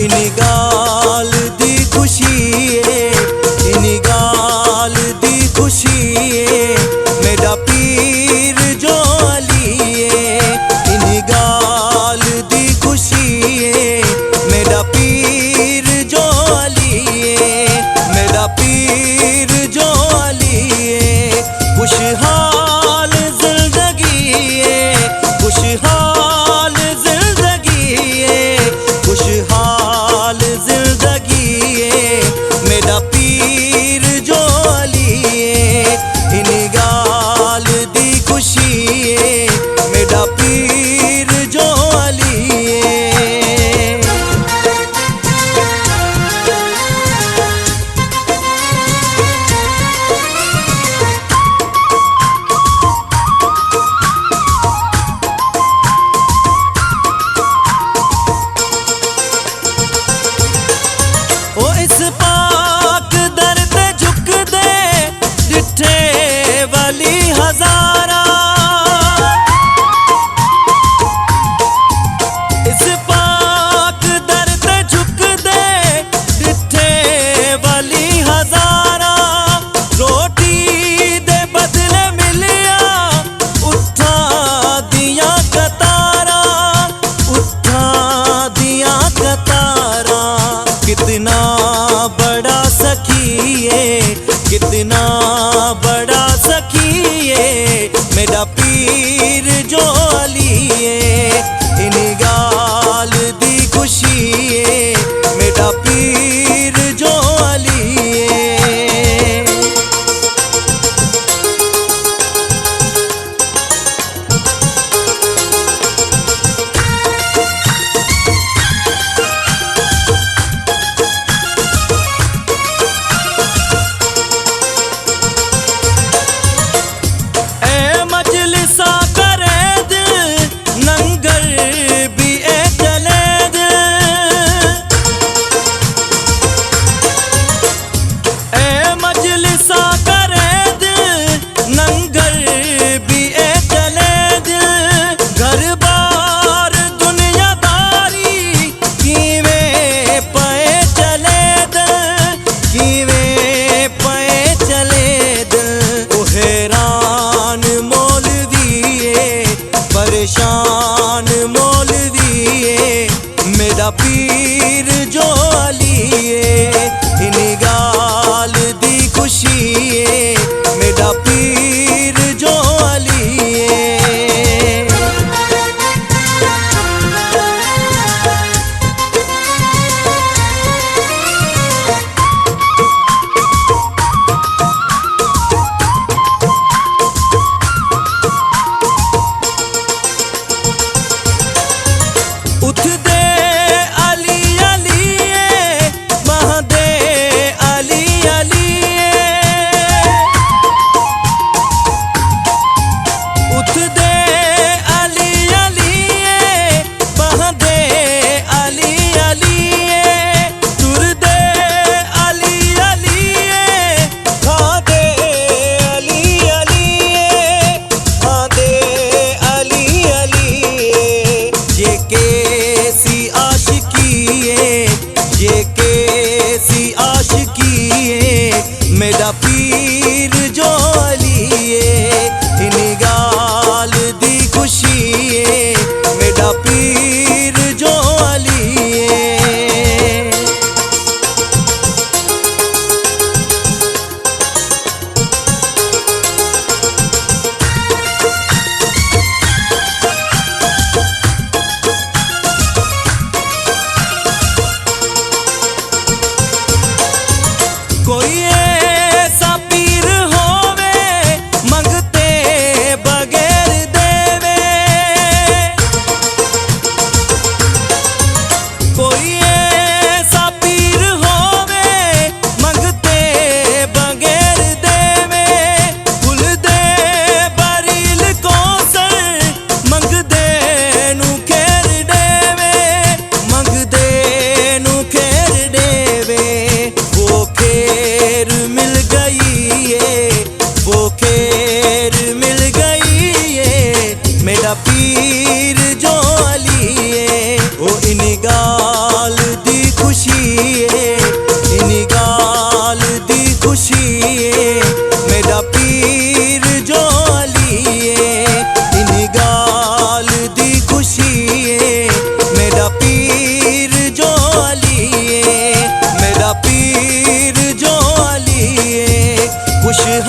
इन गाल दी खुशी इन गाल दी खुशी मेरा पीर जो अली इन गाल दी खुशी मेरा पीर जो अली मेरा पीर जो अली खुशहाल जिंदगी खुशहाल जिंदगी खुशहाल जिंदगी मेरा पीर जो अली इन गाल दी खुशी मेरा पीर जो अली इस पाक दर ते झुक दे डिठे वाली हजारा इस पाक दर ते झुक दे डिठे वाली हजारा रोटी दे बदले मिलिया उठा दिया कतारा उठा दिया कतारा कितना बड़ा सखी है कितना बड़ा सखी है मेरा पीर जो अली इन गाल दी खुशी मेरा पीर जो अली परेशान मौलवी मेरा पीर जो अली इन गाल दी खुशी मेरा पीर जो अली उठ दे अली अली महदे अली अली उठ दे अली अली महदे अली अली तुर दे अली अली खा दे अली अली खा दे अली अली ये कैसी आशिकी ये कैसी आशिकी मेरा पीर जो अली इन गाल दी खुशी मेरा पीर जो अली कोई ऐसा पीर होवे मंगते बगैर देवे कोई ऐसा पीर होवे मंगते बगैर देवे फुल दे बरील को सर मंग दे नू खेर देवे मंग दे नू खेर देवे वो खेर मिल गई वो खेर मिल गई मेरा पीर जो अली ओ इन गाल दी खुश